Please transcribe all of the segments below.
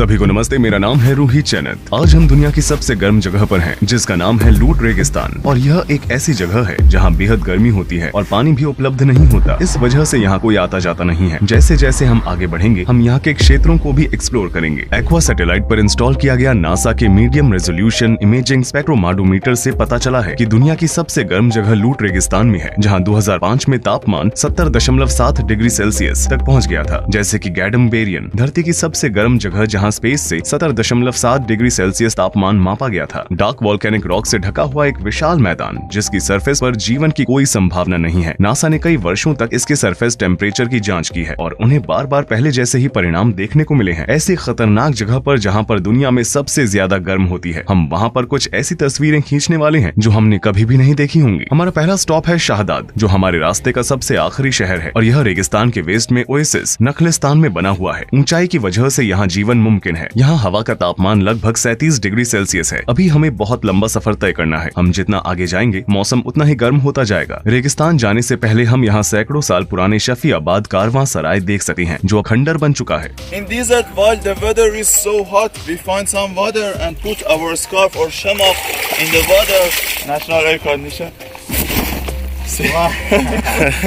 सभी को नमस्ते, मेरा नाम है रूही चैनत। आज हम दुनिया की सबसे गर्म जगह पर हैं, जिसका नाम है लूट रेगिस्तान। और यह एक ऐसी जगह है जहां बेहद गर्मी होती है और पानी भी उपलब्ध नहीं होता। इस वजह से यहाँ कोई आता जाता नहीं है। जैसे जैसे हम आगे बढ़ेंगे, हम यहाँ के क्षेत्रों को भी एक्सप्लोर करेंगे। एक्वा सैटेलाइट पर इंस्टॉल किया गया नासा के मीडियम रेजोल्यूशन इमेजिंग स्पेक्ट्रोमाडोमीटर से पता चला है कि दुनिया की सबसे गर्म जगह लूट रेगिस्तान में है, जहाँ 2005 में तापमान 70.7 डिग्री सेल्सियस तक पहुँच गया था। जैसे की गैडम बेरियन, धरती की सबसे गर्म जगह जहां स्पेस से 70.7 डिग्री सेल्सियस तापमान मापा गया था। डार्क वोल्केनिक रॉक से ढका हुआ एक विशाल मैदान, जिसकी सरफेस पर जीवन की कोई संभावना नहीं है। नासा ने कई वर्षों तक इसके सरफेस टेम्परेचर की जांच की है और उन्हें बार बार पहले जैसे ही परिणाम देखने को मिले हैं। ऐसी खतरनाक जगह पर जहां पर दुनिया में सबसे ज्यादा गर्म होती है, हम वहां पर कुछ ऐसी तस्वीरें खींचने वाले हैं जो हमने कभी भी नहीं देखी होंगी। हमारा पहला स्टॉप है शाहदाद, जो हमारे रास्ते का सबसे आखिरी शहर है और यह रेगिस्तान के वेस्ट में ओएसिस नखलिस्तान में बना हुआ है। ऊंचाई की वजह से यहाँ जीवन मुमकिन है। यहाँ हवा का तापमान लगभग 37 डिग्री सेल्सियस है। अभी हमें बहुत लंबा सफर तय करना है। हम जितना आगे जाएंगे, मौसम उतना ही गर्म होता जाएगा। रेगिस्तान जाने से पहले हम यहाँ सैकड़ों साल पुराने शफीआबाद कारवां सराय देख सकते हैं, जो खंडर बन चुका है। In desert, while the weather is so hot, we find some water and put our scarf or shamak in the water. National air condition.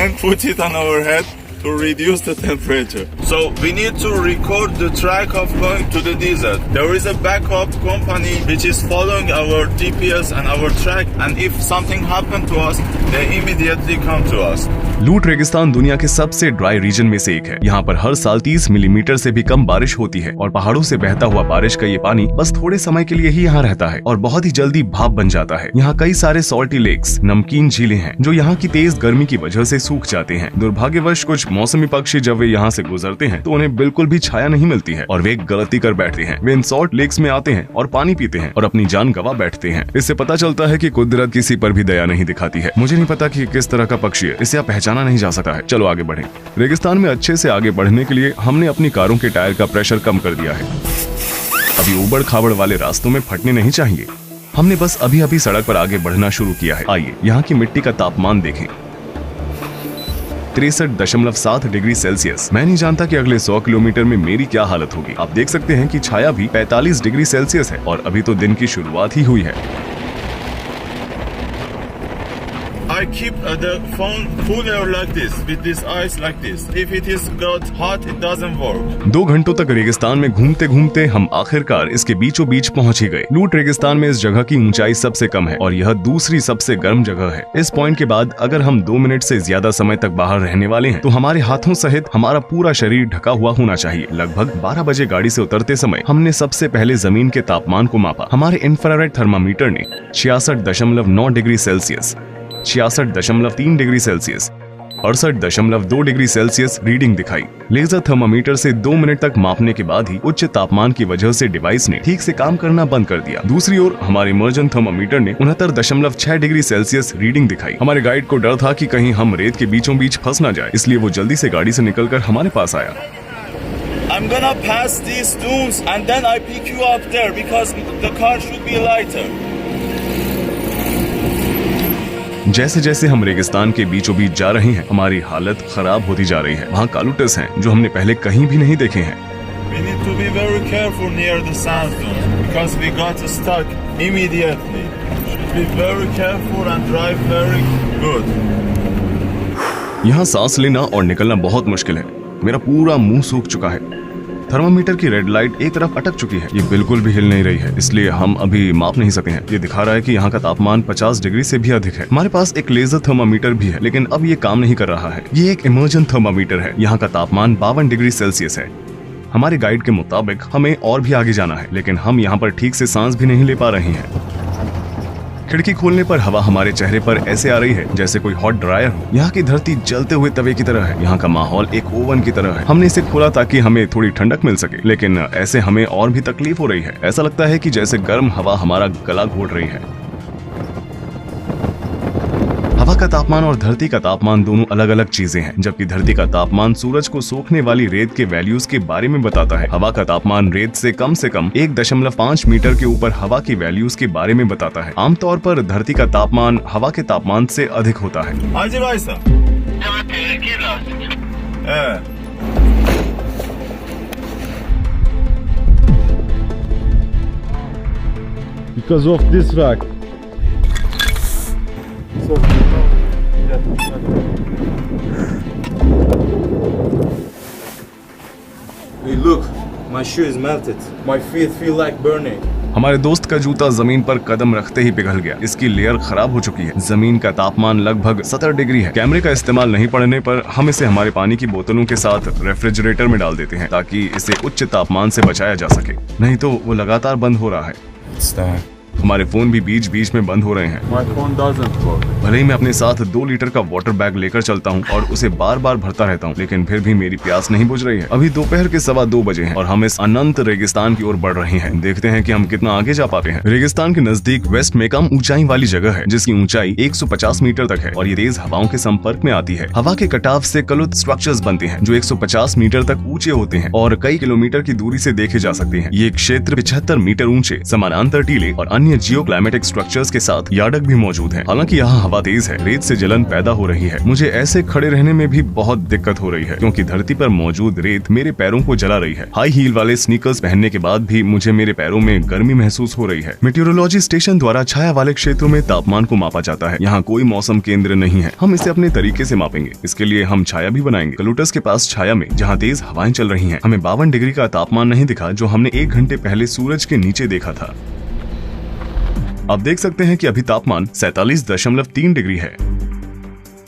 And put it on our head to reduce the temperature. So we need to record the track of going to the desert. There is a backup company which is following our GPS and our track, and if something happened to us, they immediately come to us. लूट रेगिस्तान दुनिया के सबसे dry region में से एक है। यहाँ पर हर साल 30 मिलीमीटर से भी कम बारिश होती है और पहाड़ों से बहता हुआ बारिश का ये पानी बस थोड़े समय के लिए ही यहाँ रहता है और बहुत ही जल्दी भाप बन जाता है। यहाँ कई सारे सॉल्टी लेक्स, नमकीन झीलें हैं, जो यहाँ की तेज गर्मी की वजह से सूख जाते हैं। दुर्भाग्यवश कुछ मौसमी पक्षी जब वे यहाँ से गुजरते हैं तो उन्हें बिल्कुल भी छाया नहीं मिलती है और वे एक गलती कर बैठते हैं। वे इन सॉल्ट लेक्स में आते हैं और पानी पीते हैं और अपनी जान गंवा बैठते हैं। इससे पता चलता है कि कुदरत किसी पर भी दया नहीं दिखाती है। मुझे नहीं पता कि किस तरह का पक्षी है, इसे पहचाना नहीं जा सकता है। चलो आगे बढ़ें। रेगिस्तान में अच्छे से आगे बढ़ने के लिए हमने अपनी कारों के टायर का प्रेशर कम कर दिया है। अभी उबड़ खाबड़ वाले रास्तों में फटने नहीं चाहिए। हमने बस अभी अभी सड़क पर आगे बढ़ना शुरू किया है। आइए यहाँ की मिट्टी का तापमान देखें, 63.7 डिग्री सेल्सियस। मैं नहीं जानता कि अगले 100 किलोमीटर में मेरी क्या हालत होगी। आप देख सकते हैं कि छाया भी 45 डिग्री सेल्सियस है और अभी तो दिन की शुरुआत ही हुई है। I keep the phone cooler like this, with this ice like this. If it is got hot, it doesn't work. 2 घंटों तक रेगिस्तान में घूमते घूमते हम आखिरकार इसके बीचों बीच पहुंच ही गए। लूट रेगिस्तान में इस जगह की ऊंचाई सबसे कम है और यह दूसरी सबसे गर्म जगह है। इस पॉइंट के बाद अगर हम 2 मिनट से ज्यादा समय तक बाहर रहने वाले हैं तो हमारे हाथों सहित हमारा पूरा शरीर ढका हुआ होना चाहिए। लगभग 12 बजे गाड़ी से उतरते समय हमने सबसे पहले जमीन के तापमान को मापा। हमारे इंफ्रारेड थर्मामीटर ने 66.9 degree Celsius, 66.3 degree Celsius, 68.2 degree Celsius reading दिखाई। लेजर थर्मामीटर से 2 मिनट तक मापने के बाद ही उच्च तापमान की वजह से डिवाइस ने ठीक से काम करना बंद कर दिया। दूसरी ओर हमारे इमर्जन थर्मामीटर ने 69.6 डिग्री सेल्सियस रीडिंग दिखाई। हमारे गाइड को डर था कि कहीं हम रेत के बीचों बीच फंस ना जाए, इसलिए वो जल्दी से गाड़ी से निकलकर हमारे पास आया। I'm gonna pass these dunes and then I pick you up there because the car should be lighter. जैसे जैसे हम रेगिस्तान के बीचों बीच जा रहे हैं, हमारी हालत खराब होती जा रही है। वहाँ कालूटस हैं जो हमने पहले कहीं भी नहीं देखे हैं। We need to be very careful near the sand dunes because we got stuck immediately. Should be very careful and drive very good. यहाँ सांस लेना और निकलना बहुत मुश्किल है। मेरा पूरा मुंह सूख चुका है। थर्मामीटर की रेड लाइट एक तरफ अटक चुकी है। ये बिल्कुल भी हिल नहीं रही है, इसलिए हम अभी माप नहीं सकते हैं। ये दिखा रहा है कि यहाँ का तापमान 50 डिग्री से भी अधिक है। हमारे पास एक लेजर थर्मामीटर भी है, लेकिन अब ये काम नहीं कर रहा है। ये एक इमर्जन थर्मामीटर है। यहाँ का तापमान 52 डिग्री सेल्सियस है। हमारे गाइड के मुताबिक हमें और भी आगे जाना है, लेकिन हम यहाँ पर ठीक से सांस भी नहीं ले पा रहे हैं। खिड़की खोलने पर हवा हमारे चेहरे पर ऐसे आ रही है जैसे कोई हॉट ड्रायर हो। यहाँ की धरती जलते हुए तवे की तरह है। यहाँ का माहौल एक ओवन की तरह है। हमने इसे खोला ताकि हमें थोड़ी ठंडक मिल सके, लेकिन ऐसे हमें और भी तकलीफ हो रही है। ऐसा लगता है कि जैसे गर्म हवा हमारा गला घोट रही है। हवा का तापमान और धरती का तापमान दोनों अलग अलग चीजें हैं। जबकि धरती का तापमान सूरज को सोखने वाली रेत के वैल्यूज के बारे में बताता है। हवा का तापमान रेत से कम 1.5 मीटर के ऊपर हवा की वैल्यूज के बारे में बताता है। आमतौर पर धरती का तापमान हवा के तापमान से अधिक होता है। because of this rock. So, hey, look, my shoe is melted. My feet feel like burning. हमारे दोस्त का जूता जमीन पर कदम रखते ही पिघल गया। इसकी लेयर खराब हो चुकी है। जमीन का तापमान लगभग 70 डिग्री है। कैमरे का इस्तेमाल नहीं पड़ने पर हम इसे हमारे पानी की बोतलों के साथ रेफ्रिजरेटर में डाल देते हैं ताकि इसे उच्च तापमान से बचाया जा सके, नहीं तो वो लगातार बंद हो रहा है। हमारे फोन भी बीच बीच में बंद हो रहे हैं। My phone doesn't work. भले ही मैं अपने साथ 2 लीटर का वाटर बैग लेकर चलता हूँ और उसे बार बार भरता रहता हूँ, लेकिन फिर भी मेरी प्यास नहीं बुझ रही है। अभी दोपहर के 2:15 बजे हैं और हम इस अनंत रेगिस्तान की ओर बढ़ रहे हैं। देखते हैं कि हम कितना आगे जा पाते हैं। रेगिस्तान के नजदीक वेस्ट में कम ऊंचाई वाली जगह है जिसकी ऊंचाई 150 मीटर तक है और ये तेज हवाओं के संपर्क में आती है। हवा के कटाव से कलुत स्ट्रक्चर्स बनते हैं जो 150 मीटर तक ऊंचे होते हैं और कई किलोमीटर की दूरी से देखे जा सकते हैं। ये क्षेत्र 75 मीटर ऊंचे समानांतर टीले और अन्य जियो क्लाइमेटिक स्ट्रक्चर्स के साथ यार्डक भी मौजूद है। हालांकि यहाँ हवा तेज है, रेत से जलन पैदा हो रही है। मुझे ऐसे खड़े रहने में भी बहुत दिक्कत हो रही है क्योंकि धरती पर मौजूद रेत मेरे पैरों को जला रही है। हाई हील वाले स्नीकर्स पहनने के बाद भी मुझे मेरे पैरों में गर्मी महसूस हो रही है। मेट्रोलॉजी स्टेशन द्वारा छाया वाले क्षेत्रों में तापमान को मापा जाता है। यहाँ कोई मौसम केंद्र नहीं है। हम इसे अपने तरीके से मापेंगे। इसके लिए हम छाया भी बनाएंगे। कलूटस के पास छाया में जहाँ तेज हवाएं चल रही है, हमें 52 डिग्री का तापमान नहीं दिखा जो हमने 1 घंटे पहले सूरज के नीचे देखा था। आप देख सकते हैं कि अभी तापमान 47.3 डिग्री है,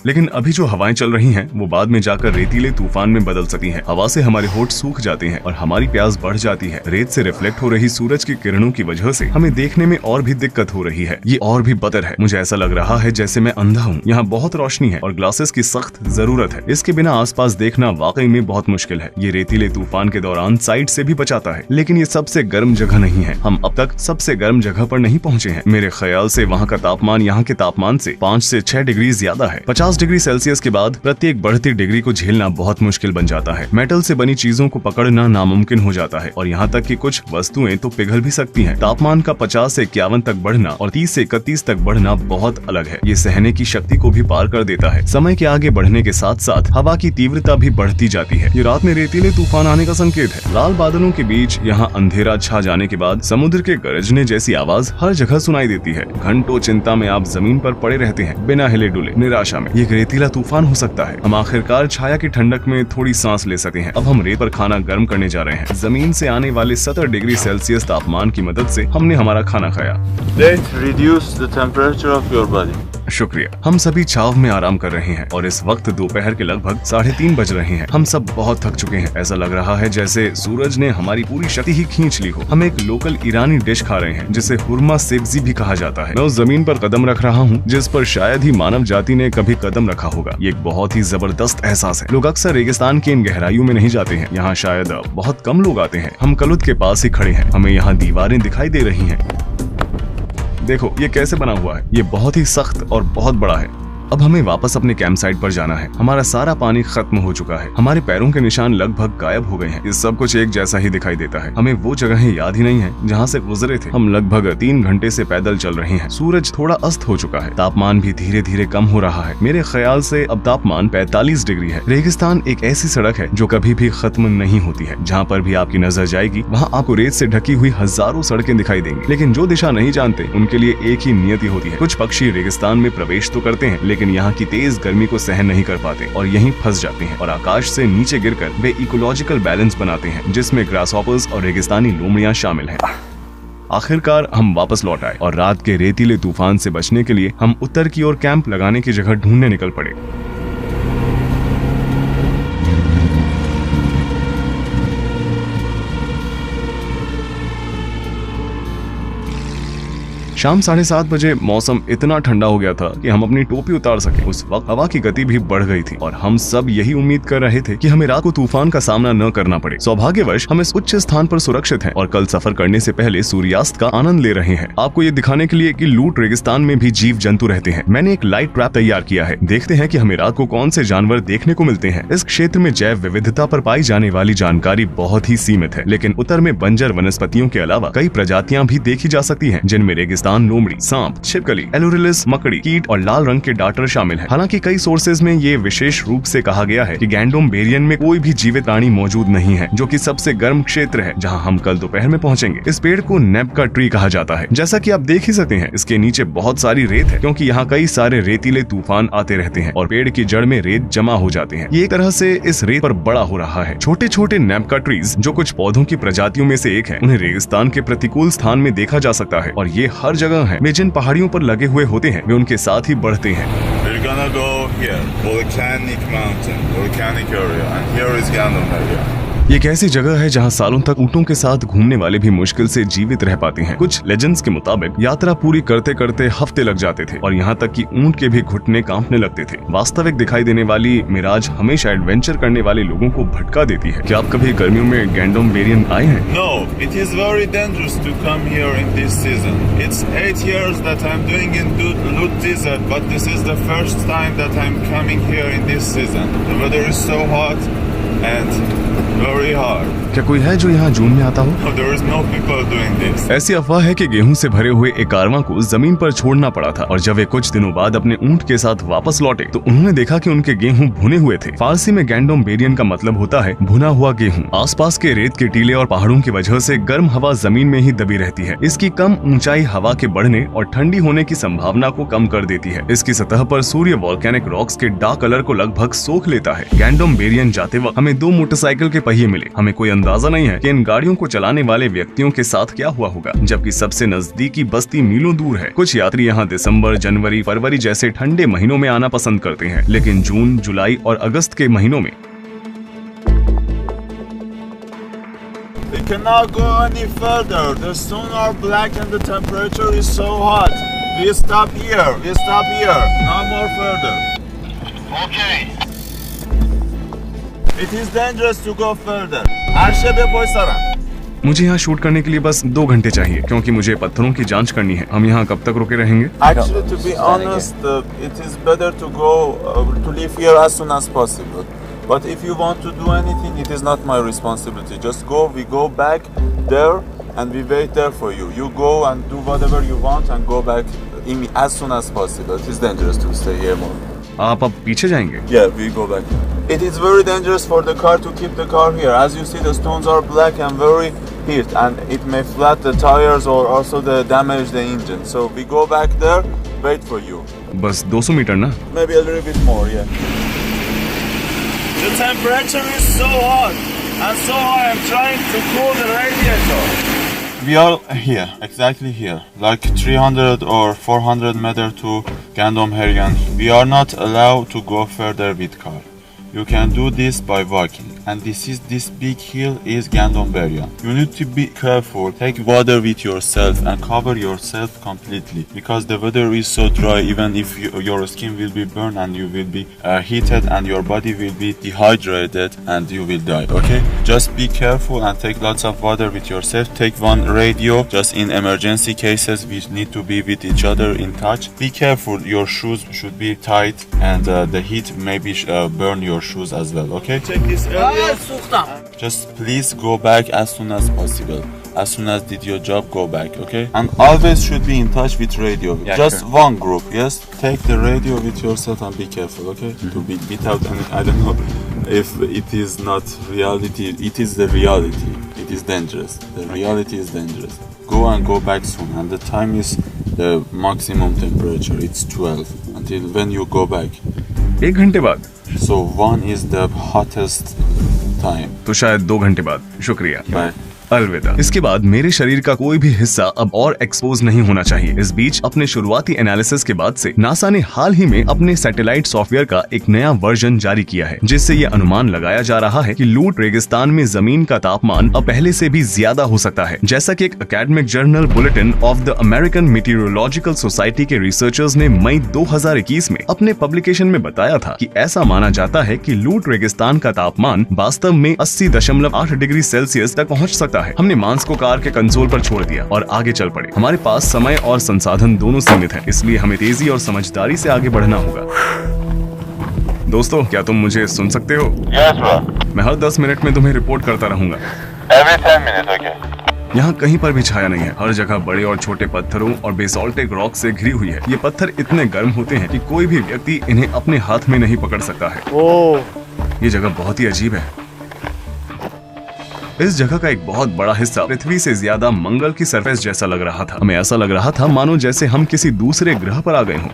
लेकिन अभी जो हवाएं चल रही हैं वो बाद में जाकर रेतीले तूफान में बदल सकती हैं। हवा से हमारे होंठ सूख जाते हैं और हमारी प्यास बढ़ जाती है। रेत से रिफ्लेक्ट हो रही सूरज की किरणों की वजह से हमें देखने में और भी दिक्कत हो रही है। ये और भी बदतर है। मुझे ऐसा लग रहा है जैसे मैं अंधा हूँ। यहाँ बहुत रोशनी है और ग्लासेस की सख्त जरूरत है। इसके बिना आसपास देखना वाकई में बहुत मुश्किल है। ये रेतीले तूफान के दौरान साइड से भी बचाता है, लेकिन ये सबसे गर्म जगह नहीं है। हम अब तक सबसे गर्म जगह पर नहीं पहुँचे हैं। मेरे ख्याल से वहाँ का तापमान यहाँ के तापमान से 5 से 6 डिग्री ज्यादा है। 50 डिग्री सेल्सियस के बाद प्रत्येक बढ़ती डिग्री को झेलना बहुत मुश्किल बन जाता है। मेटल से बनी चीजों को पकड़ना नामुमकिन हो जाता है और यहाँ तक कि कुछ वस्तुएं तो पिघल भी सकती हैं। तापमान का 50 से 51 तक बढ़ना और 30 से 31 तक बढ़ना बहुत अलग है। ये सहने की शक्ति को भी पार कर देता है। समय के आगे बढ़ने के साथ साथ हवा की तीव्रता भी बढ़ती जाती है। ये रात में रेतीले तूफान आने का संकेत है। लाल बादलों के बीच यहाँ अंधेरा छा जाने के बाद समुद्र के गरजने जैसी आवाज हर जगह सुनाई देती है। घंटों चिंता में आप जमीन पर पड़े रहते हैं, बिना हिले डुले, निराशा में। ये रेतीला तूफान हो सकता है। हम आखिरकार छाया की ठंडक में थोड़ी सांस ले सके हैं। अब हम रेत पर खाना गर्म करने जा रहे हैं। जमीन से आने वाले 70 डिग्री सेल्सियस तापमान की मदद से हमने हमारा खाना खाया। Let's reduce the temperature of your body. शुक्रिया। हम सभी छाव में आराम कर रहे हैं और इस वक्त दोपहर के लगभग 3:30 बज रहे हैं। हम सब बहुत थक चुके हैं। ऐसा लग रहा है जैसे सूरज ने हमारी पूरी शक्ति ही खींच ली हो। हम एक लोकल ईरानी डिश खा रहे हैं जिसे हुरमा सेब्जी भी कहा जाता है। मैं उस जमीन पर कदम रख रहा हूँ जिस पर शायद ही मानव जाति ने कभी कदम रखा होगा। ये एक बहुत ही जबरदस्त एहसास है। लोग अक्सर रेगिस्तान की इन गहराइयों में नहीं जाते हैं। यहाँ शायद बहुत कम लोग आते हैं। हम कलुत के पास ही खड़े हैं। हमें यहाँ दीवारें दिखाई दे रही हैं। देखो ये कैसे बना हुआ है। ये बहुत ही सख्त और बहुत बड़ा है। अब हमें वापस अपने कैंप साइट पर जाना है। हमारा सारा पानी खत्म हो चुका है। हमारे पैरों के निशान लगभग गायब हो गए हैं। ये सब कुछ एक जैसा ही दिखाई देता है। हमें वो जगहें याद ही नहीं है जहाँ से गुजरे थे। हम लगभग 3 घंटे से पैदल चल रहे हैं। सूरज थोड़ा अस्त हो चुका है। तापमान भी धीरे धीरे कम हो रहा है। मेरे ख्याल से अब तापमान 45 डिग्री है। रेगिस्तान एक ऐसी सड़क है जो कभी भी खत्म नहीं होती है। जहाँ पर भी आपकी नजर जाएगी वहाँ आपको रेत से ढकी हुई हजारों सड़कें दिखाई देंगी, लेकिन जो दिशा नहीं जानते उनके लिए एक ही नियति होती है। कुछ पक्षी रेगिस्तान में प्रवेश तो करते हैं, लेकिन यहाँ की तेज गर्मी को सहन नहीं कर पाते और यहीं फंस जाते हैं और आकाश से नीचे गिरकर वे इकोलॉजिकल बैलेंस बनाते हैं जिसमें ग्रासहॉपर्स और रेगिस्तानी लोमड़ियां शामिल हैं। आखिरकार हम वापस लौट आए और रात के रेतीले तूफान से बचने के लिए हम उत्तर की ओर कैंप लगाने की जगह ढूंढने निकल पड़े। शाम 7:30 बजे मौसम इतना ठंडा हो गया था कि हम अपनी टोपी उतार सके। उस वक्त हवा की गति भी बढ़ गई थी और हम सब यही उम्मीद कर रहे थे कि हमें रात को तूफान का सामना न करना पड़े। सौभाग्यवश हम इस उच्च स्थान पर सुरक्षित हैं और कल सफर करने से पहले सूर्यास्त का आनंद ले रहे हैं। आपको ये दिखाने के लिए कि लूट रेगिस्तान में भी जीव जंतु रहते हैं, मैंने एक लाइट ट्रैप तैयार किया है। देखते हैं कि हमें रात को कौन से जानवर देखने को मिलते हैं। इस क्षेत्र में जैव विविधता पर पाई जाने वाली जानकारी बहुत ही सीमित है, लेकिन उत्तर में बंजर वनस्पतियों के अलावा कई प्रजातियां भी देखी जा सकती हैं जिनमें रेगिस्तान रेगिस्तान लोमड़ी, सांप, छिपकली, एलोरिलिस, मकड़ी, कीट और लाल रंग के डार्टर शामिल हैं। हालांकि कई सोर्सेज में ये विशेष रूप से कहा गया है कि गैंडोम बेरियन में कोई भी जीवित प्राणी मौजूद नहीं है, जो कि सबसे गर्म क्षेत्र है जहां हम कल दोपहर में पहुंचेंगे। इस पेड़ को नेपका ट्री कहा जाता है। जैसा कि आप देख ही सकते हैं, इसके नीचे बहुत सारी रेत है, क्योंकि यहाँ कई सारे रेतीले तूफान आते रहते हैं और पेड़ की जड़ में रेत जमा हो जाते हैं। ये एक तरह से इस रेत पर बड़ा हो रहा है। छोटे छोटे नेपका ट्रीज, जो कुछ पौधों की प्रजातियों में से एक है, उन्हें रेगिस्तान के प्रतिकूल स्थान में देखा जा सकता है और ये हर जगह है। वे जिन पहाड़ियों पर लगे हुए होते हैं, वे उनके साथ ही बढ़ते हैं। We're gonna go here, volcanic mountain, volcanic area, and here is Gandom area. ये एक ऐसी जगह है जहाँ सालों तक ऊँटों के साथ घूमने वाले भी मुश्किल से जीवित रह पाते हैं। कुछ लेजेंड्स के मुताबिक यात्रा पूरी करते करते हफ्ते लग जाते थे और यहाँ तक कि ऊँट के भी घुटने कांपने लगते थे। वास्तविक दिखाई देने वाली मिराज हमेशा एडवेंचर करने वाले लोगों को भटका देती है। क्या आप कभी गर्मियों में गैंडोम बेरियन आए हैं? No, it is very dangerous to come here in this season. It's 8 years that I'm doing in Lut Desert, but this is the first time that I'm coming here in this season. The weather is so hot and very hard. क्या कोई है जो यहाँ जून में आता हो? No, there is no people doing this. ऐसी अफवाह है कि गेहूं से भरे हुए एक कारवां को जमीन पर छोड़ना पड़ा था और जब वे कुछ दिनों बाद अपने ऊंट के साथ वापस लौटे तो उन्होंने देखा कि उनके गेहूं भुने हुए थे। फारसी में गैंडोम बेरियन का मतलब होता है भुना हुआ गेहूं। आसपास के रेत के टीले और पहाड़ों की वजह से गर्म हवा जमीन में ही दबी रहती है। इसकी कम ऊंचाई हवा के बढ़ने और ठंडी होने की संभावना को कम कर देती है। इसकी सतह पर सूर्य वॉल्केनिक रॉक्स के डार्क कलर को लगभग सोख लेता है। गैंडोम बेरियन जाते वक्त हमें 2 मोटरसाइकिल के पहिए मिले। हमें कोई अंदाजा नहीं है कि इन गाड़ियों को चलाने वाले व्यक्तियों के साथ क्या हुआ होगा, जबकि सबसे नजदीकी बस्ती मीलों दूर है। कुछ यात्री यहाँ दिसंबर, जनवरी, फरवरी जैसे ठंडे महीनों में आना पसंद करते हैं, लेकिन जून, जुलाई और अगस्त के महीनों में We cannot go any further. The stone are black and the temperature is so hot. We stop here. We stop here. No more further. Okay. It is dangerous to go further. Arşebe Boysara. मुझे यहाँ shoot करने के लिए बस 2 घंटे चाहिए, क्योंकि मुझे पत्थरों की जांच करनी है। हम यहाँ कब तक रुके रहेंगे? Actually, to be honest, it is better to go to leave here as soon as possible. But if you want to do anything, it is not my responsibility. Just go. We go back there and we wait there for you. You go and do whatever you want and go back as soon as possible. It is dangerous to stay here more. आप अब पीछे जाएंगे? Yeah, we go back. It is very dangerous for the car to keep the car here. As you see, the stones are black and very heat, and it may flat the tires or also damage the engine. So we go back there, wait for you. बस 200 metre ना? Maybe a little bit more, yeah. The temperature is so hot, and so I am trying to cool the radiator. We are here, exactly here, like 300 or 400 meter to Gandom Heryan. We are not allowed to go further with car. You can do this by walking, and this big hill is Gandom Beryan. You need to be careful. Take water with yourself and cover yourself completely, because the weather is so dry. Even if your skin will be burned and you will be heated and your body will be dehydrated and you will die. Okay, just be careful and take lots of water with yourself. Take one radio, just in emergency cases we need to be with each other in touch. Be careful. Your shoes should be tight, and the heat maybe burn your shoes as well. Okay, check this area. Just please go back as soon as possible. As soon as did your job, go back. Okay, and always should be in touch with radio. Yeah, just sure. one group. Yes, take the radio with yourself and be careful. Okay, to be without any, I don't know if it is not reality. It is the reality. It is dangerous. The reality is dangerous. Go and go back soon. And the time is the maximum temperature. It's 12 until when you go back. 1 घंटे बाद? So 1 is the hottest time. तो शायद 2 घंटे बाद। शुक्रिया। Bye. अलविदा। इसके बाद मेरे शरीर का कोई भी हिस्सा अब और एक्सपोज नहीं होना चाहिए। इस बीच अपने शुरुआती एनालिसिस के बाद से नासा ने हाल ही में अपने सैटेलाइट सॉफ्टवेयर का एक नया वर्जन जारी किया है, जिससे ये अनुमान लगाया जा रहा है कि लूट रेगिस्तान में जमीन का तापमान अब पहले से भी ज्यादा हो सकता है। जैसा कि एक academic journal bulletin of the American meteorological society के रिसर्चर्स ने मई 2021 में अपने पब्लिकेशन में बताया था कि ऐसा माना जाता है कि लूट रेगिस्तान का तापमान वास्तव में 80.8 डिग्री सेल्सियस तक पहुँच सकता है। हमने मांस को कार के कंसोल पर छोड़ दिया और आगे चल पड़े। हमारे पास समय और संसाधन दोनों सीमित हैं, इसलिए हमें तेजी और समझदारी से आगे बढ़ना होगा। दोस्तों, क्या तुम मुझे सुन सकते हो? Yes, bro. मैं हर 10 मिनट में तुम्हें रिपोर्ट करता रहूंगा। Every 10 minutes, okay. यहाँ कहीं पर भी छाया नहीं है। हर जगह बड़े और छोटे पत्थरों और बेसाल्टिक रॉक से घिरी हुई है। ये पत्थर इतने गर्म होते हैं कि कोई भी व्यक्ति इन्हें अपने हाथ में नहीं पकड़ सकता है। ये जगह बहुत ही अजीब है। इस जगह का एक बहुत बड़ा हिस्सा पृथ्वी से ज्यादा मंगल की सरफेस जैसा लग रहा था। हमें ऐसा लग रहा था मानो जैसे हम किसी दूसरे ग्रह पर आ गए हों।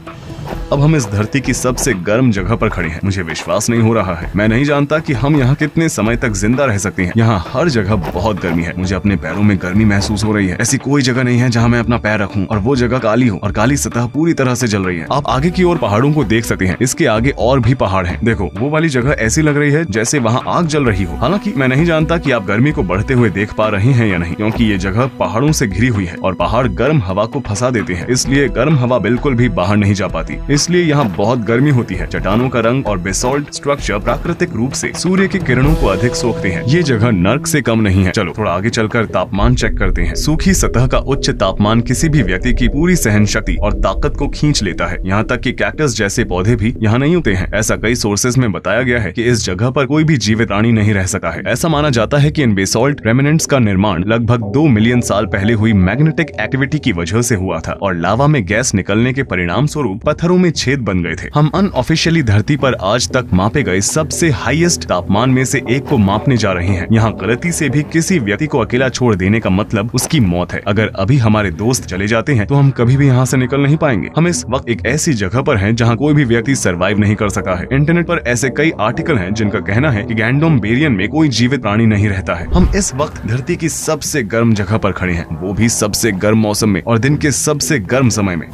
अब हम इस धरती की सबसे गर्म जगह पर खड़े हैं। मुझे विश्वास नहीं हो रहा है। मैं नहीं जानता कि हम यहाँ कितने समय तक जिंदा रह सकते हैं। यहाँ हर जगह बहुत गर्मी है। मुझे अपने पैरों में गर्मी महसूस हो रही है। ऐसी कोई जगह नहीं है जहाँ मैं अपना पैर रखूं और वो जगह काली हो और काली सतह पूरी तरह से जल रही है। आप आगे की ओर पहाड़ों को देख सकते हैं। इसके आगे और भी पहाड़ हैं। देखो, वो वाली जगह ऐसी लग रही है जैसे वहाँ आग जल रही हो। हालांकि मैं नहीं जानता कि आप गर्मी को बढ़ते हुए देख पा रहे हैं या नहीं, क्योंकि ये जगह पहाड़ों से घिरी हुई है और पहाड़ गर्म हवा को फंसा देते हैं। इसलिए गर्म हवा बिल्कुल भी बाहर नहीं जा पाती। इसलिए यहाँ बहुत गर्मी होती है। चट्टानों का रंग और बेसाल्ट स्ट्रक्चर प्राकृतिक रूप से सूर्य की किरणों को अधिक सोखते हैं। ये जगह नर्क से कम नहीं है। चलो थोड़ा आगे चलकर तापमान चेक करते हैं। सूखी सतह का उच्च तापमान किसी भी व्यक्ति की पूरी सहन शक्ति और ताकत को खींच लेता है। यहाँ तक कि कैक्टस जैसे पौधे भी यहाँ नहीं उगते हैं। ऐसा कई सोर्सेज में बताया गया है कि इस जगह पर कोई भी जीवित प्राणी नहीं रह सका है। ऐसा माना जाता है कि इन बेसाल्ट रेमिनेंट्स का निर्माण लगभग 2 मिलियन साल पहले हुई मैग्नेटिक एक्टिविटी की वजह से हुआ था और लावा में गैस निकलने के परिणाम स्वरूप पत्थरों में छेद बन गए थे। हम अनऑफिशियली धरती पर आज तक मापे गए सबसे हाईएस्ट तापमान में से एक को मापने जा रहे हैं। यहाँ गलती से भी किसी व्यक्ति को अकेला छोड़ देने का मतलब उसकी मौत है। अगर अभी हमारे दोस्त चले जाते हैं तो हम कभी भी यहाँ से निकल नहीं पाएंगे। हम इस वक्त एक ऐसी जगह पर हैं जहाँ कोई भी व्यक्ति सरवाइव नहीं कर सका है। इंटरनेट पर ऐसे कई आर्टिकल हैं जिनका कहना है कि गैंडोम बेरियन में कोई जीवित प्राणी नहीं रहता है। हम इस वक्त धरती की सबसे गर्म जगह पर खड़े हैं, वो भी सबसे गर्म मौसम में और दिन के सबसे गर्म समय में।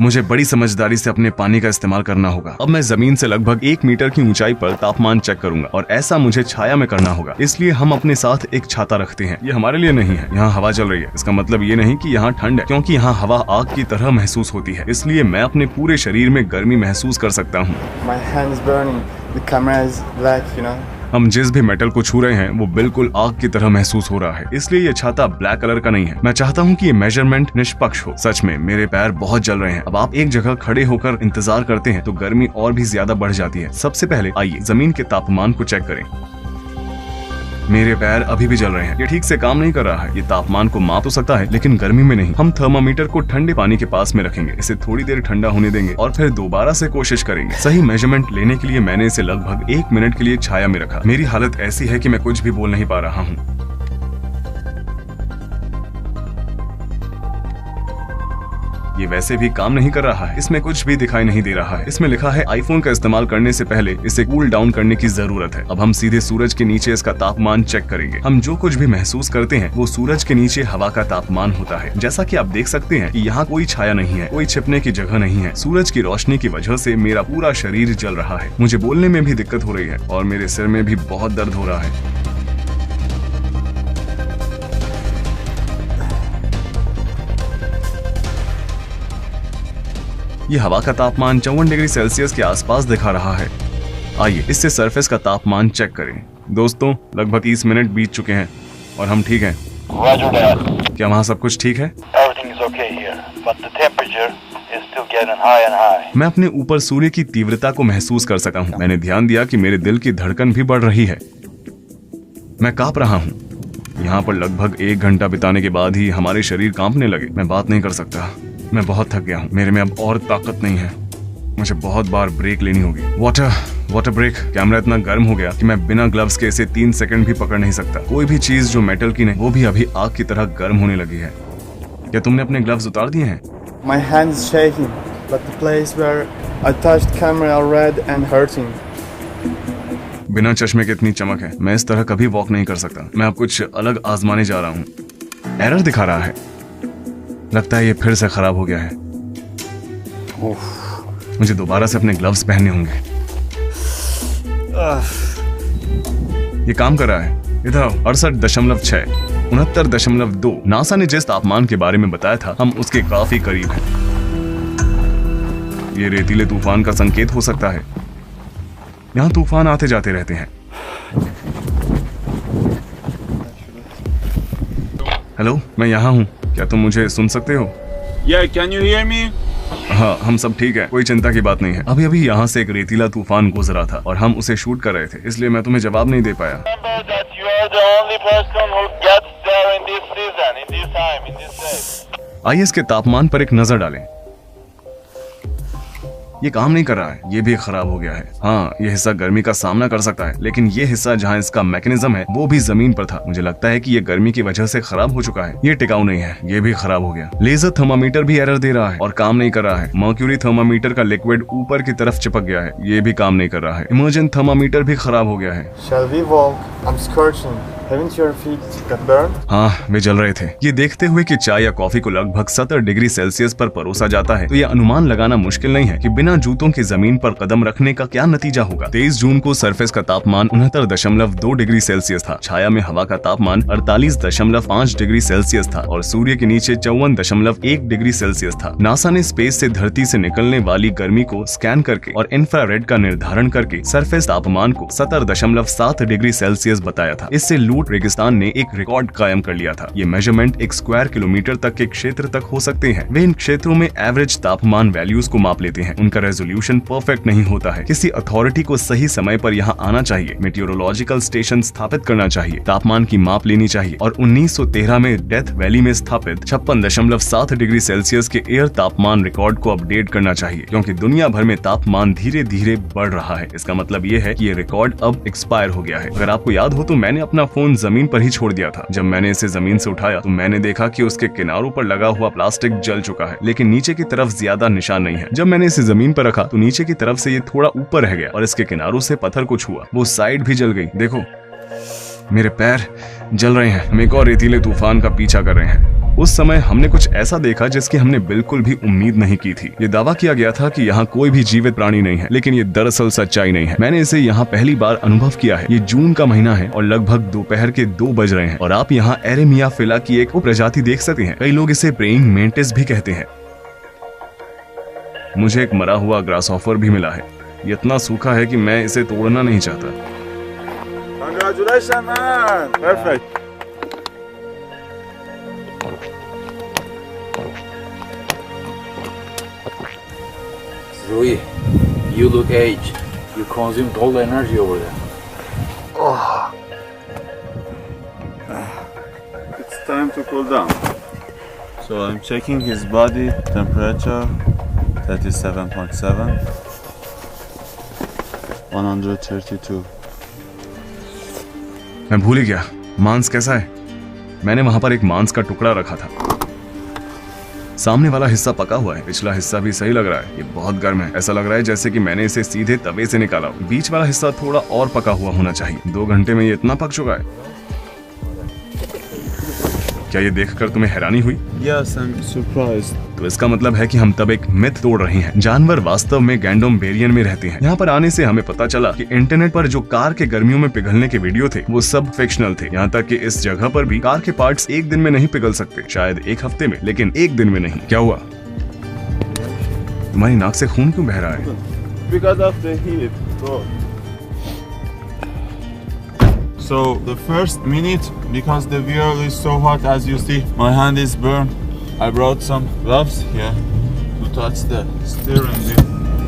मुझे बड़ी समझदारी से अपने पानी का इस्तेमाल करना होगा। अब मैं जमीन से लगभग 1 मीटर की ऊंचाई पर तापमान चेक करूंगा और ऐसा मुझे छाया में करना होगा। इसलिए हम अपने साथ एक छाता रखते हैं। ये हमारे लिए नहीं है। यहाँ हवा चल रही है। इसका मतलब ये नहीं कि यहाँ ठंड है, क्योंकि यहाँ हवा आग की तरह महसूस होती है। इसलिए मैं अपने पूरे शरीर में गर्मी महसूस कर सकता हूँ। My hand is burning. The camera is black, you know. हम जिस भी मेटल को छू रहे हैं वो बिल्कुल आग की तरह महसूस हो रहा है। इसलिए ये छाता ब्लैक कलर का नहीं है। मैं चाहता हूँ कि ये मेजरमेंट निष्पक्ष हो। सच में मेरे पैर बहुत जल रहे हैं। अब आप एक जगह खड़े होकर इंतजार करते हैं तो गर्मी और भी ज्यादा बढ़ जाती है। सबसे पहले आइए जमीन के तापमान को चेक करें। मेरे पैर अभी भी जल रहे हैं। ये ठीक से काम नहीं कर रहा है। ये तापमान को माप तो सकता है लेकिन गर्मी में नहीं। हम थर्मामीटर को ठंडे पानी के पास में रखेंगे, इसे थोड़ी देर ठंडा होने देंगे और फिर दोबारा से कोशिश करेंगे। सही मेजरमेंट लेने के लिए मैंने इसे लगभग 1 मिनट के लिए छाया में रखा। मेरी हालत ऐसी है कि मैं कुछ भी बोल नहीं पा रहा हूँ। ये वैसे भी काम नहीं कर रहा है। इसमें कुछ भी दिखाई नहीं दे रहा है। इसमें लिखा है आईफोन का इस्तेमाल करने से पहले इसे कूल डाउन करने की जरूरत है। अब हम सीधे सूरज के नीचे इसका तापमान चेक करेंगे। हम जो कुछ भी महसूस करते हैं वो सूरज के नीचे हवा का तापमान होता है। जैसा कि आप देख सकते हैं कि यहाँ कोई छाया नहीं है, कोई छिपने की जगह नहीं है। सूरज की रोशनी की वजह से मेरा पूरा शरीर जल रहा है। मुझे बोलने में भी दिक्कत हो रही है और मेरे सिर में भी बहुत दर्द हो रहा है। ये हवा का तापमान 54 डिग्री सेल्सियस के आसपास दिखा रहा है। आइए इससे सरफेस का तापमान चेक करें। दोस्तों लगभग 30 मिनट बीत चुके हैं और हम ठीक हैं। Roger that. क्या वहाँ सब कुछ ठीक है? Everything is okay here, but the temperature is still getting high and high. मैं अपने ऊपर सूर्य की तीव्रता को महसूस कर सका हूँ। मैंने ध्यान दिया कि मेरे दिल की धड़कन भी बढ़ रही है। मैं कांप रहा हूँ। यहाँ पर लगभग 1 घंटा बिताने के बाद ही हमारे शरीर कांपने लगे। मैं बात नहीं कर सकता। मैं बहुत थक गया हूँ। मेरे में अब और ताकत नहीं है। मुझे बहुत बार ब्रेक लेनी होगी। Water break. कैमरा इतना गर्म हो गया कि मैं बिना ग्लव्स के इसे 3 सेकंड भी पकड़ नहीं सकता। कोई भी चीज जो मेटल की नहीं वो भी अभी आग की तरह गर्म होने लगी है। क्या तुमने अपने ग्लव्स उतार दिए हैं? My hand is shaking, but the place where I touched camera are red and hurting. बिना चश्मे के इतनी चमक है। मैं इस तरह कभी वॉक नहीं कर सकता। मैं अब कुछ अलग आजमाने जा रहा हूँ। एरर दिखा रहा है। लगता है ये फिर से खराब हो गया है। मुझे दोबारा से अपने ग्लव्स पहनने होंगे। ये काम कर रहा है। इधर 68.6, 69.2। नासा ने जिस तापमान के बारे में बताया था हम उसके काफी करीब हैं। ये रेतीले तूफान का संकेत हो सकता है। यहाँ तूफान आते जाते रहते हैं। हेलो, मैं यहाँ हूँ। क्या तुम मुझे सुन सकते हो? Yeah, can you hear me? हाँ, हम सब ठीक है। कोई चिंता की बात नहीं है। अभी यहाँ से एक रेतीला तूफान गुजरा था और हम उसे शूट कर रहे थे, इसलिए मैं तुम्हें जवाब नहीं दे पाया। Remember that you are the only person who gets there in this season, in this time, in this day. आइए इसके तापमान पर एक नजर डालें। ये काम नहीं कर रहा है, ये भी खराब हो गया है। हाँ, ये हिस्सा गर्मी का सामना कर सकता है, लेकिन ये हिस्सा जहाँ इसका मैकेनिज्म है वो भी जमीन पर था। मुझे लगता है कि ये गर्मी की वजह से खराब हो चुका है। ये टिकाऊ नहीं है, ये भी खराब हो गया। लेजर थर्मामीटर भी एरर दे रहा है और काम नहीं कर रहा है। मर्क्यूरी थर्मामीटर का लिक्विड ऊपर की तरफ चिपक गया है, ये भी काम नहीं कर रहा है। इमर्जेंट थर्मामीटर भी खराब हो गया है। Shall we walk? I'm scorching. Haven't your feet got burned? हाँ, वे जल रहे थे। ये देखते हुए कि चाय या कॉफी को लगभग 70 डिग्री सेल्सियस पर परोसा जाता है, तो ये अनुमान लगाना मुश्किल नहीं है कि बिना जूतों के जमीन पर कदम रखने का क्या नतीजा होगा। 23 जून को सरफेस का तापमान 69.2 डिग्री सेल्सियस था। छाया में हवा का तापमान 48.5 डिग्री सेल्सियस था और सूर्य के नीचे 54.1 डिग्री सेल्सियस था। नासा ने स्पेस से धरती से निकलने वाली गर्मी को स्कैन करके और इंफ्रारेड का निर्धारण करके सरफेस तापमान को 70.7 डिग्री सेल्सियस बताया था। इससे लूट रेगिस्तान ने एक रिकॉर्ड कायम कर लिया था। ये मेजरमेंट एक स्क्वायर किलोमीटर तक के क्षेत्र तक हो सकते हैं। वे इन क्षेत्रों में एवरेज तापमान वैल्यूज को माप लेते हैं। उनका रेजोल्यूशन परफेक्ट नहीं होता है। किसी अथॉरिटी को सही समय पर यहाँ आना चाहिए, मेटियोरोलॉजिकल स्टेशन स्थापित करना चाहिए, तापमान की माप लेनी चाहिए और 1913 में डेथ वैली में स्थापित 56.7 डिग्री सेल्सियस के एयर तापमान रिकॉर्ड को अपडेट करना चाहिए, क्योंकि दुनिया भर में तापमान धीरे धीरे बढ़ रहा है। इसका मतलब ये है कि ये रिकॉर्ड अब एक्सपायर हो गया है। अगर आपको याद हो तो मैंने अपना फोन जमीन पर ही छोड़ दिया था। जब मैंने इसे जमीन से उठाया तो मैंने देखा कि उसके किनारों पर लगा हुआ प्लास्टिक जल चुका है, लेकिन नीचे की तरफ ज्यादा निशान नहीं है। जब मैंने इसे जमीन पर रखा तो नीचे की तरफ से ये थोड़ा ऊपर रह गया और इसके किनारों से पत्थर को छुआ। वो साइड भी जल गई। देखो, मेरे पैर जल रहे हैं। हम एक और रेतीले तूफान का पीछा कर रहे हैं। उस समय हमने कुछ ऐसा देखा जिसकी हमने बिल्कुल भी उम्मीद नहीं की थी। ये दावा किया गया था कि यहाँ कोई भी जीवित प्राणी नहीं है, लेकिन ये दरअसल सच्चाई नहीं है। मैंने इसे यहाँ पहली बार अनुभव किया है। ये जून का महीना है और लगभग दोपहर के 2 बज रहे हैं और आप यहाँ एरेमिया फिला की एक प्रजाति देख सकते हैं। कई लोग इसे प्रेइंग मेंटिस भी कहते हैं। मुझे एक मरा हुआ ग्रासहॉपर भी मिला है। ये इतना सूखा है कि मैं इसे तोड़ना नहीं चाहता। Congratulations, man! Perfect. Rui, you look aged. You consumed all the energy over there. It's time to cool down. So I'm checking his body temperature, 37.7, 132. मैं भूल ही गया, मांस कैसा है? मैंने वहां पर एक मांस का टुकड़ा रखा था। सामने वाला हिस्सा पका हुआ है, पिछला हिस्सा भी सही लग रहा है। ये बहुत गर्म है, ऐसा लग रहा है जैसे कि मैंने इसे सीधे तवे से निकाला हो। बीच वाला हिस्सा थोड़ा और पका हुआ होना चाहिए। 2 घंटे में ये इतना पक चुका है। क्या ये देखकर तुम्हें हैरानी हुई? Yes, I'm surprised. तो इसका मतलब है कि हम तब एक मिथ तोड़ रहे हैं। जानवर वास्तव में गैंडोम बेरियन में रहते हैं। यहाँ पर आने से हमें पता चला कि इंटरनेट पर जो कार के गर्मियों में पिघलने के वीडियो थे वो सब फिक्शनल थे। यहाँ तक कि इस जगह पर भी कार के पार्ट्स एक दिन में नहीं पिघल सकते, शायद 1 हफ्ते में, लेकिन 1 दिन में नहीं। क्या हुआ? तुम्हारी नाक से खून क्यों बह रहा है? Because of the heat, bro. So the first minute, because the wheel is so hot, as you see, my hand is burned. I brought some gloves here to touch the steering wheel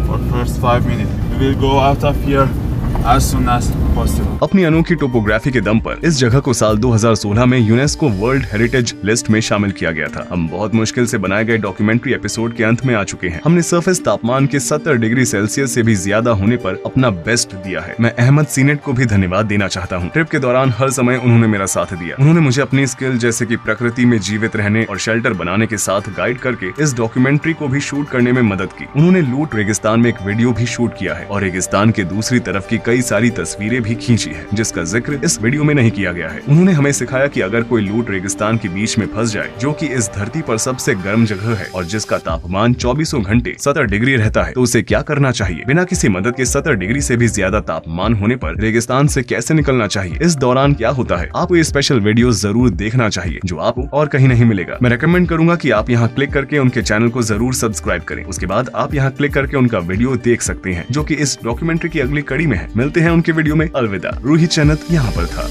for first 5 minutes. We will go out of here as soon as possible. अपनी अनोखी topography के दम पर इस जगह को साल 2016 में यूनेस्को वर्ल्ड हेरिटेज लिस्ट में शामिल किया गया था। हम बहुत मुश्किल से बनाए गए डॉक्यूमेंट्री एपिसोड के अंत में आ चुके हैं। हमने सरफेस तापमान के 70 डिग्री सेल्सियस से भी ज्यादा होने पर अपना बेस्ट दिया है। मैं अहमद सीनेट को भी धन्यवाद देना चाहता हूँ। ट्रिप के दौरान हर समय उन्होंने मेरा साथ दिया। उन्होंने मुझे अपनी स्किल जैसे कि प्रकृति में जीवित रहने और शेल्टर बनाने के साथ गाइड करके इस डॉक्यूमेंट्री को भी शूट करने में मदद की। उन्होंने लूट रेगिस्तान में एक वीडियो भी शूट किया है और रेगिस्तान के दूसरी तरफ की कई सारी तस्वीरें भी खींची है, जिसका जिक्र इस वीडियो में नहीं किया गया है। उन्होंने हमें सिखाया कि अगर कोई लूट रेगिस्तान के बीच में फंस जाए, जो कि इस धरती पर सबसे गर्म जगह है और जिसका तापमान 24 घंटे 70 डिग्री रहता है, तो उसे क्या करना चाहिए। बिना किसी मदद के 70 डिग्री से भी ज्यादा तापमान होने पर रेगिस्तान से कैसे निकलना चाहिए, इस दौरान क्या होता है। आपको ये स्पेशल वीडियो जरूर देखना चाहिए जो आपको और कहीं नहीं मिलेगा। मैं रेकमेंड करूंगा कि आप यहाँ क्लिक करके उनके चैनल को जरूर सब्सक्राइब करें। उसके बाद आप यहाँ क्लिक करके उनका वीडियो देख सकते हैं, जो कि इस डॉक्यूमेंट्री की अगली कड़ी में है। मिलते हैं उनके वीडियो में। अलविदा। रूही चैनत यहाँ पर था।